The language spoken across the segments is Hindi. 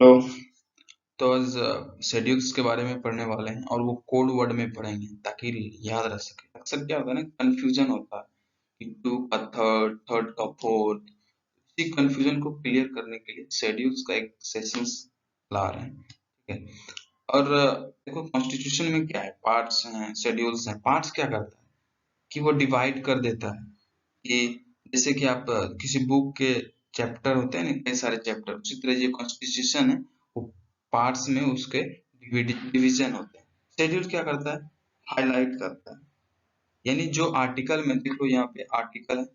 तो आज शेड्यूल्स के बारे में पढ़ने वाले हैं और वो कोड वर्ड में पढ़ेंगे ताकि याद रह सके। अक्सर क्या होता है ना, कंफ्यूजन होता है कि टू का थर्ड, थर्ड का फोर्थ। इसी कंफ्यूजन को क्लियर करने के लिए शेड्यूल्स का एक सेशंस ला रहे हैं, ठीक है। और देखो, कॉन्स्टिट्यूशन में क्या है, पार्ट्स हैं, शेड्यूल्स हैं। पार्ट्स क्या करता है कि वो डिवाइड कर देता है कि जैसे कि आप किसी बुक के चैप्टर होते हैं ना, कई सारे चैप्टर, उसी तरह ये कॉन्स्टिट्यूशन है, वो पार्ट्स में उसके डिवीजन होते हैं। शेड्यूल क्या करता है, हाईलाइट करता है। यानी जो आर्टिकल में, देखो यहाँ पे आर्टिकल है,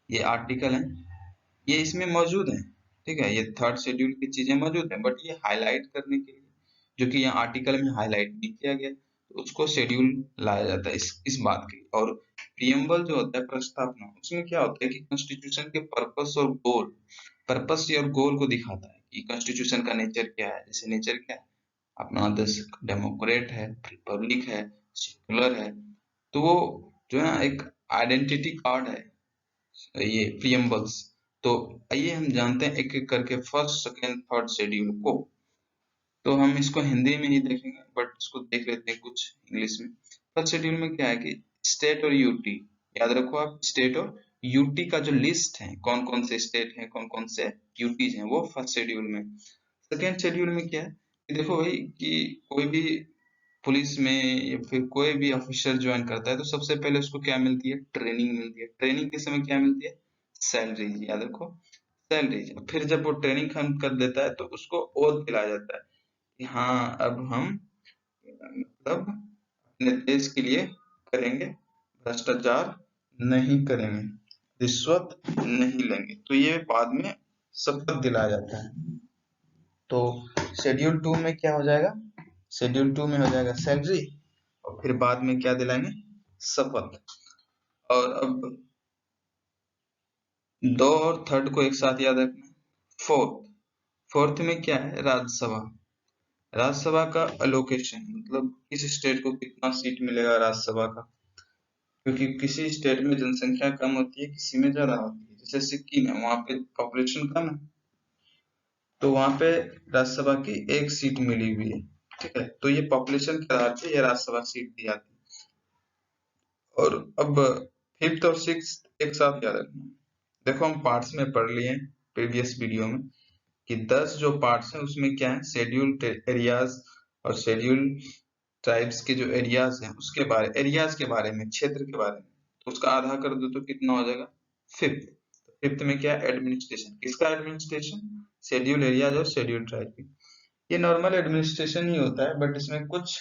ये आर्टिकल है, ये इसमें मौजूद है, ठीक है, ये थर्ड शेड्यूल की चीजें मौजूद है, बट ये हाईलाइट करने के लिए, जो कि यहाँ आर्टिकल में हाईलाइट नहीं किया गया, तो उसको शेड्यूल लाया जाता है इस बात के लिए। और प्रियम्बल जो होता है, प्रस्तावना, उसमें क्या होता है कि कॉन्स्टिट्यूशन के पर्पस और गोल, पर्पस और गोल को दिखाता है कि कॉन्स्टिट्यूशन का नेचर क्या है। जैसे नेचर क्या है अपना, देश डेमोक्रेट है, रिपब्लिक है, सेक्युलर है। तो वो जो है ना, एक आइडेंटिटी कार्ड है ये प्रियम्बल्स। तो आइए हम जानते हैं एक एक करके फर्स्ट, सेकेंड, थर्ड शेड्यूल को। तो हम इसको हिंदी में ही देखेंगे, बट इसको देख लेते हैं कुछ इंग्लिश में। फर्स्ट शेड्यूल में क्या है कि स्टेट और यूटी, याद रखो आप, स्टेट और यूटी का जो लिस्ट है, कौन कौन से स्टेट हैं, कौन कौन से यूटीज हैं, वो फर्स्ट शेड्यूल में। सेकेंड शेड्यूल में क्या है कि देखो भाई, कि कोई भी पुलिस में या फिर कोई भी ऑफिसर ज्वाइन करता है तो सबसे पहले उसको क्या मिलती है, ट्रेनिंग मिलती है। ट्रेनिंग के समय क्या मिलती है, सैलरी, याद रखो, सैलरी। फिर जब वो ट्रेनिंग खत्म कर देता है तो उसको ओथ दिलाया जाता है कि हाँ, अब हम मतलब अपने देश के लिए करेंगे, भ्रष्टाचार नहीं करेंगे, रिश्वत नहीं लेंगे। तो ये बाद में शपथ दिलाया जाता है। तो शेड्यूल 2 में क्या हो जाएगा, शेड्यूल 2 में हो जाएगा सैलरी, और फिर बाद में क्या दिलाएंगे, शपथ। और अब दो और थर्ड को एक साथ याद रखना। फोर्थ, फोर्थ में क्या है, राज्यसभा। राज्यसभा का अलोकेशन, मतलब किस स्टेट को कितना सीट मिलेगा राज्यसभा का, क्योंकि किसी स्टेट में जनसंख्या कम होती है, किसी में ज्यादा होती है। जैसे सिक्किम है, वहां पे पॉपुलेशन कम है, तो वहां पे राज्यसभा की एक सीट मिली हुई है, ठीक है। तो ये पॉपुलेशन के आधार पे ये राज्यसभा सीट दी जाती है। और अब फिफ्थ और सिक्स एक साथ याद रखना। देखो, हम पार्ट्स में पढ़ लिए प्रीवियस वीडियो में कि 10 जो पार्ट्स हैं उसमें क्या है, शेड्यूल्ड एरियाज और शेड्यूल्ड ट्राइब्स के जो एरियाज हैं उसके बारे, एरियाज के बारे में, क्षेत्र के बारे में। तो उसका आधा कर दो तो कितना हो जाएगा, फिफ्थ। तो फिफ्थ में क्या है, एडमिनिस्ट्रेशन। किसका एडमिनिस्ट्रेशन, शेड्यूल एरियाज और शेड्यूल ट्राइब। ये नॉर्मल एडमिनिस्ट्रेशन ही होता है, बट इसमें कुछ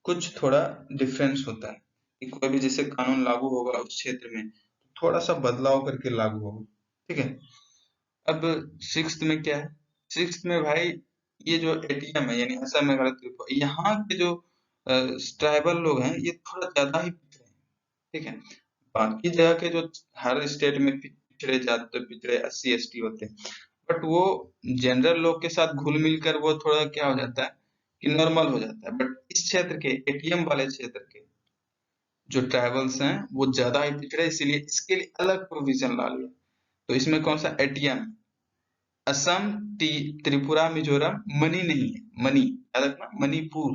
कुछ थोड़ा डिफरेंस होता है कि कोई भी जैसे कानून लागू होगा उस क्षेत्र में, थोड़ा सा बदलाव करके लागू होगा, ठीक है। अब सिक्स्थ में क्या है, सिक्स्थ में भाई ये जो एटीएम है, यानी असम मेघालय त्रिपुरा, यहाँ के जो ट्राइबल लोग हैं ये थोड़ा ज्यादा ही पिछड़े हैं, ठीक है। बाकी जगह के जो हर स्टेट में पिछड़े जाते, पिछड़े SC ST होते हैं, बट वो जनरल लोग के साथ घुल मिल कर वो थोड़ा क्या हो जाता है कि नॉर्मल हो जाता है। बट इस क्षेत्र के, एटीएम वाले क्षेत्र के जो ट्राइबल्स हैं वो ज्यादा ही पिछड़े, इसीलिए इसके लिए अलग प्रोविजन ला लिया। तो इसमें कौन सा, एटीएम, असम, त्रिपुरा, मिजोरम, मणि नहीं है, मणि याद रखना, मणिपुर,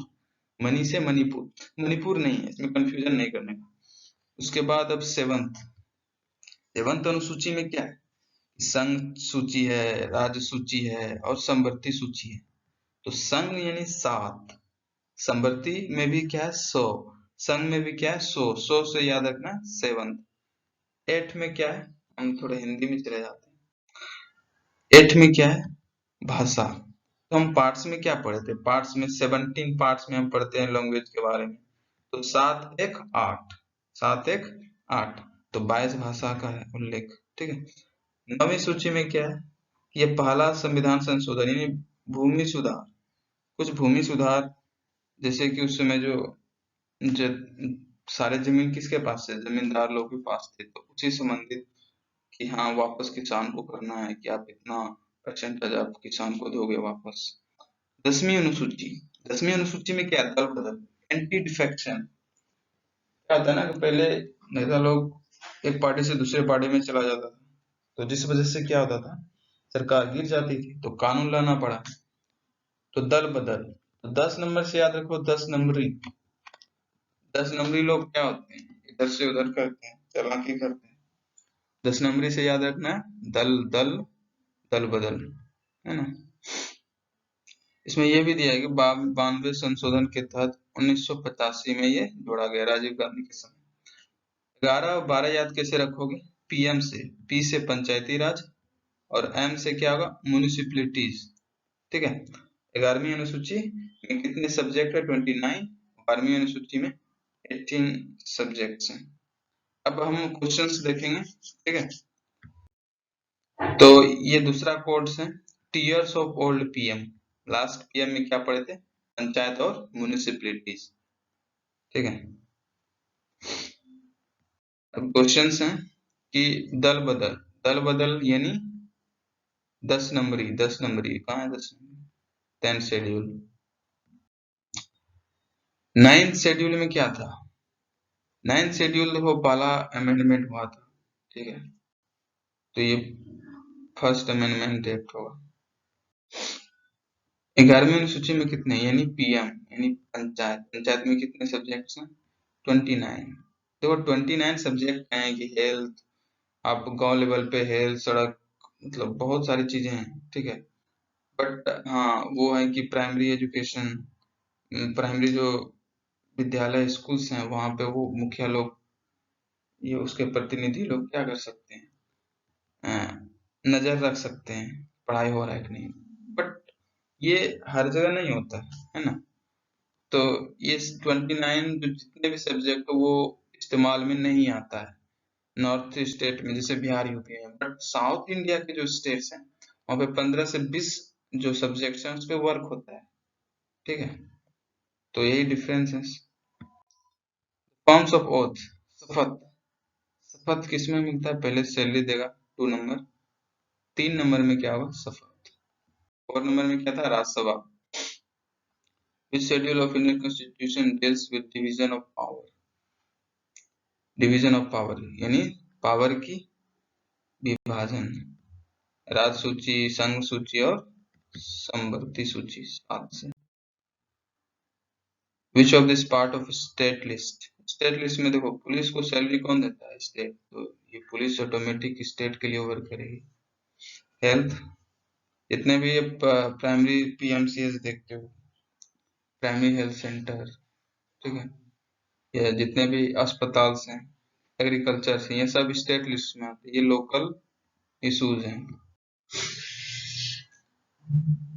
मणि से मणिपुर, मणिपुर नहीं है, इसमें कंफ्यूजन नहीं करने का। उसके बाद अब सेवंथ, सेवंथ अनुसूची में क्या है, संघ सूची है, राज्य सूची है और संवर्ती सूची है। तो संघ यानी 7, संवर्ती में भी क्या है, 100, संघ में भी क्या है, 100, 100 से याद रखना सेवंथ। एट में क्या है, हम थोड़े हिंदी में चले जाते हैं। एट में क्या है, भाषा। तो हम पार्ट्स में क्या पढ़े थे, पार्ट्स में 17 पार्ट्स में हम पढ़ते हैं लैंग्वेज के बारे में। तो 7 1 8, 7 1 8, तो 22 भाषा का है उल्लेख, ठीक है। नवीं सूची में क्या है, ये पहला संविधान संशोधन यानी भूमि सुधार, कुछ भूमि सुधार, जैसे कि उस समय जो सारे जमीन किसके पास है, जमींदार लोग के पास थे, तो उसी संबंधित कि हाँ वापस किसान को करना है कि आप इतना परसेंटेज आप किसान को दोगे वापस। 10वीं अनुसूची, 10वीं अनुसूची में क्या है, दल बदल, एंटी डिफेक्शन। क्या होता है ना कि पहले नेता लोग एक पार्टी से दूसरे पार्टी में चला जाता था, तो जिस वजह से क्या होता था, सरकार गिर जाती थी, तो कानून लाना पड़ा। तो दल बदल, तो 10 नंबर से याद रखो 10 नंबरी। 10 नंबरी लोग क्या होते हैं, इधर से उधर करते हैं, चालाकी करते हैं। 10 नंबरी से याद रखना है दल दल दल बदल, है ना। इसमें यह भी दिया है कि 92 संशोधन के तहत 1985 में ये जोड़ा गया, राजीव गांधी के समय। 11 और 12 याद कैसे रखोगे, पीएम से, पी से पंचायती राज और एम से क्या होगा, म्युनिसिपैलिटीज। ठीक है। 11वीं अनुसूची में कितने सब्जेक्ट है, 29। 12वीं अनुसूची में 18 सब्जेक्ट्स हैं। अब हम क्वेश्चंस देखेंगे, ठीक है। तो ये दूसरा कोर्स है, tears of old PM. Last PM में क्या पढ़े थे, पंचायत और म्युनिसिपैलिटीज, ठीक है। अब क्वेश्चंस हैं कि दल बदल, दल बदल यानी 10 नंबरी, 10 नंबरी कहाँ है, 10 नंबरी, 10th शेड्यूल। 9th शेड्यूल में क्या था, 9th शेड्यूल देखो पहला अमेंडमेंट हुआ था, ठीक है। तो ये फर्स्ट अमेंडमेंट एक्ट होगा। 11वीं अनुसूची में कितने, यानी पीएम यानी पंचायत, पंचायत में कितने सब्जेक्ट्स हैं, 29। देखो 29 सब्जेक्ट हैं कि हेल्थ, आप गांव लेवल पे हेल्थ, सड़क, मतलब बहुत सारी चीजें हैं, ठीक है। बट हाँ वो है कि प्राइमरी एजुकेशन, प्राइमरी जो विद्यालय स्कूल्स हैं वहां पे वो मुखिया लोग, ये उसके प्रतिनिधि लोग क्या कर सकते हैं, नजर रख सकते हैं पढ़ाई हो रहा है कि नहीं। बट ये हर जगह नहीं होता है ना। तो ये 29 जो जितने भी सब्जेक्ट वो इस्तेमाल में नहीं आता है नॉर्थ स्टेट में, जैसे बिहार यूपी में। बट साउथ इंडिया के जो स्टेट्स हैं वहां पे 15 से 20 जो सब्जेक्ट्स हैं उस पे वर्क होता है, ठीक है। तो यही डिफरेंस है। फॉर्म्स ऑफ ओथ, शपथ, शपथ किसमें मिलता है, पहले सैलरी देगा 2 नंबर, 3 नंबर में क्या होगा, शपथ। 4 नंबर में क्या था, Rajya Sabha. Which schedule of Indian Constitution deals with division of power? Division of power यानी पावर की विभाजन, राज सूची, संघ सूची और संवर्ती सूची, 7 से। Which of this part of state list? State list में देखो पुलिस को सैलरी कौन देता है, स्टेट, तो ये पुलिस ऑटोमेटिक स्टेट के लिए ओवर करेगी। हेल्थ, जितने भी प्राइमरी पीएमसीएस देखते हो, प्राइमरी हेल्थ सेंटर, ठीक है, ये जितने भी अस्पताल हैं, एग्रीकल्चर से, ये सब स्टेट लिस्ट में आते हैं, ये लोकल इश्यूज हैं।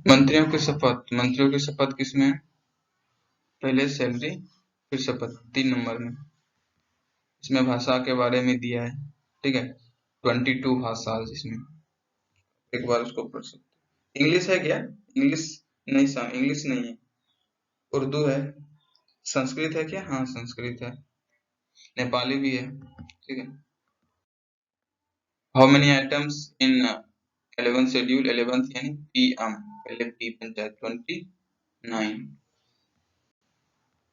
मंत्रियों की शपथ, मंत्रियों की शपथ किसमें है, पहले सैलरी फिर शपथ, 3 नंबर में। इसमें भाषा के बारे में दिया है, ठीक है, 22 भाषा जिसमें, एक बार उसको पढ़ सकते। इंग्लिश है क्या, इंग्लिश नहीं, इंग्लिश नहीं है, उर्दू है। संस्कृत है क्या, हाँ संस्कृत है, नेपाली भी है, ठीक है। How many items in 11th schedule, 11th यानी पीएम, पहले पी पंचायत, 29।